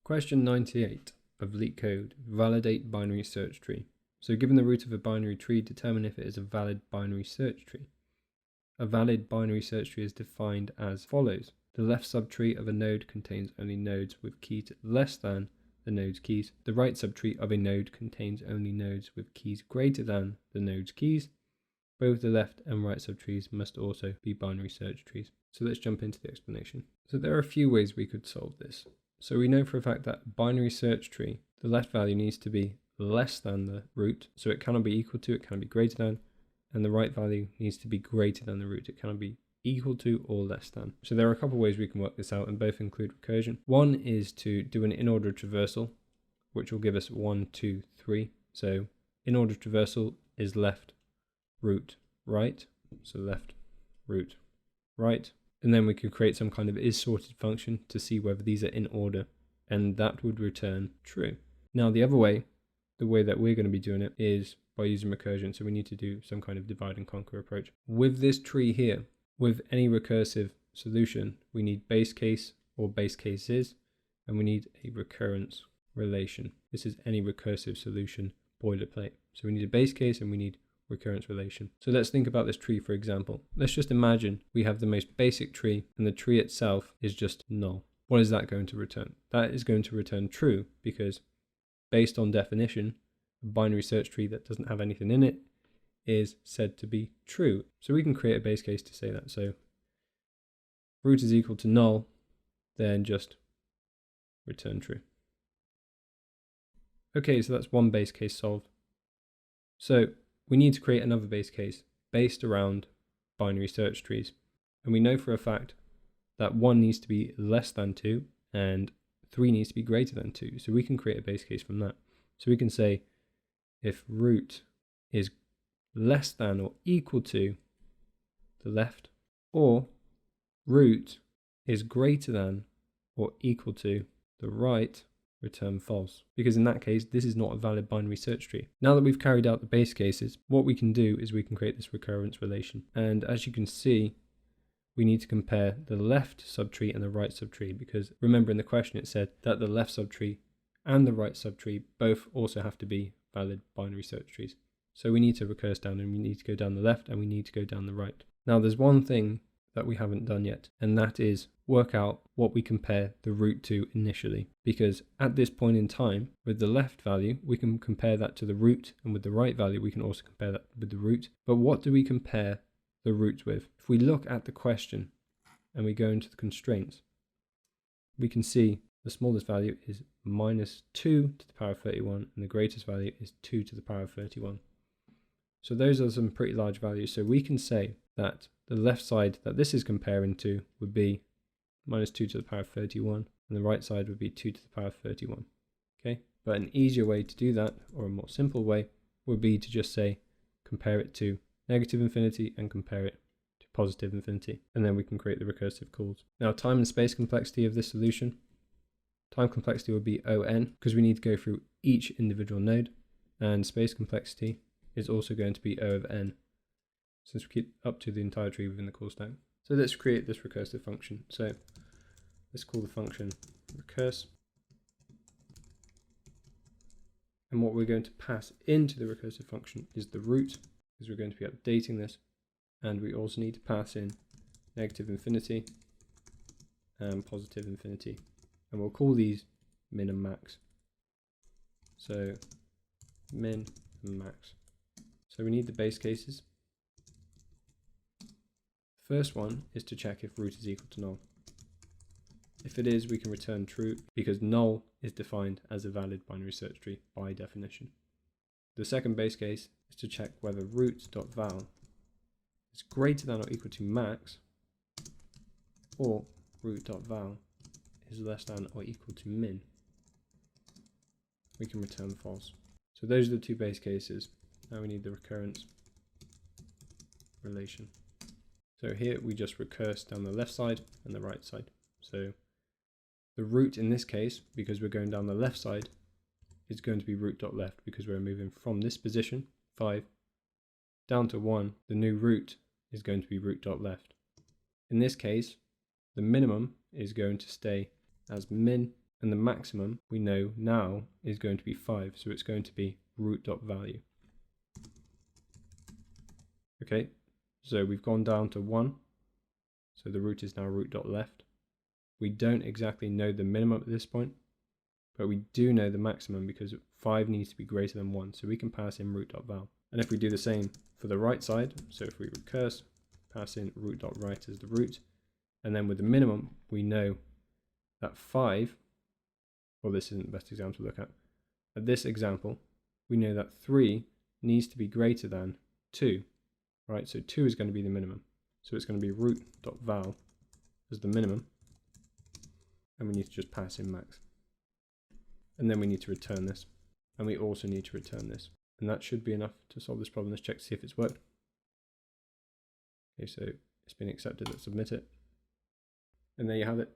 Question 98 of LeetCode, validate binary search tree. So given the root of a binary tree, determine if it is a valid binary search tree. A valid binary search tree is defined as follows. The left subtree of a node contains only nodes with keys less than the node's keys. The right subtree of a node contains only nodes with keys greater than the node's keys. Both the left and right subtrees must also be binary search trees. So let's jump into the explanation. So there are a few ways we could solve this. So we know for a fact that binary search tree, the left value needs to be less than the root. So it cannot be equal to, it cannot be greater than, and the right value needs to be greater than the root. It cannot be equal to or less than. So there are a couple of ways we can work this out, and both include recursion. One is to do an in-order traversal, which will give us 1, 2, 3. So in-order traversal is left, root, right. So left, root, right. And then we could create some kind of isSorted function to see whether these are in order, and that would return true. Now the other way, the way that we're going to be doing it, is by using recursion. So we need to do some kind of divide and conquer approach. With this tree here, with any recursive solution, we need base case or base cases, and we need a recurrence relation. This is any recursive solution boilerplate. So we need a base case and we need recurrence relation. So let's think about this tree, for example. Let's just imagine we have the most basic tree and the tree itself is just null. What is that going to return? That is going to return true, because based on definition, a binary search tree that doesn't have anything in it is said to be true. So we can create a base case to say that. So root is equal to null, then just return true. Okay, so that's one base case solved. So we need to create another base case based around binary search trees. And we know for a fact that 1 needs to be less than 2 and 3 needs to be greater than 2. So we can create a base case from that. So we can say if root is less than or equal to the left, or root is greater than or equal to the right, return false, because in that case this is not a valid binary search tree. Now that we've carried out the base cases, what we can do is we can create this recurrence relation, and as you can see, we need to compare the left subtree and the right subtree, because remember in the question it said that the left subtree and the right subtree both also have to be valid binary search trees. So we need to recurse down, and we need to go down the left and we need to go down the right. Now there's one thing that we haven't done yet, and that is work out what we compare the root to initially, because at this point in time, with the left value we can compare that to the root, and with the right value we can also compare that with the root. But what do we compare the root with? If we look at the question and we go into the constraints, we can see the smallest value is minus 2 to the power of 31 and the greatest value is 2 to the power of 31. So those are some pretty large values. So we can say that the left side that this is comparing to would be minus 2 to the power of 31, and the right side would be 2 to the power of 31. Okay, but an easier way to do that, or a more simple way, would be to just say compare it to negative infinity and compare it to positive infinity, and then we can create the recursive calls. Now time and space complexity of this solution, time complexity would be O(n), because we need to go through each individual node, and space complexity is also going to be O of n, since we keep up to the entire tree within the call stack. So let's create this recursive function. So let's call the function recurse. And what we're going to pass into the recursive function is the root, because we're going to be updating this. And we also need to pass in negative infinity and positive infinity. And we'll call these min and max. So min and max. So we need the base cases. First one is to check if root is equal to null. If it is, we can return true, because null is defined as a valid binary search tree by definition. The second base case is to check whether root.val is greater than or equal to max, or root.val is less than or equal to min. We can return false. So those are the two base cases. Now we need the recurrence relation. So here we just recurse down the left side and the right side. So the root in this case, because we're going down the left side, is going to be root.left, because we're moving from this position, 5, down to 1. The new root is going to be root.left. In this case, the minimum is going to stay as min, And the maximum we know now is going to be 5, so it's going to be root.value. Okay, so we've gone down to 1, so the root is now root.left. We don't exactly know the minimum at this point, but we do know the maximum because 5 needs to be greater than 1, so we can pass in root.val. And if we do the same for the right side, so if we recurse, pass in root.right as the root, and then with the minimum, we know that 5, well, this isn't the best example to look at. At this example, we know that 3 needs to be greater than 2, right? So 2 is going to be the minimum. So it's going to be root.val as the minimum, and we need to just pass in max. And then we need to return this, and we also need to return this. And that should be enough to solve this problem. Let's check to see if it's worked. Okay, so it's been accepted. Let's submit it. And there you have it.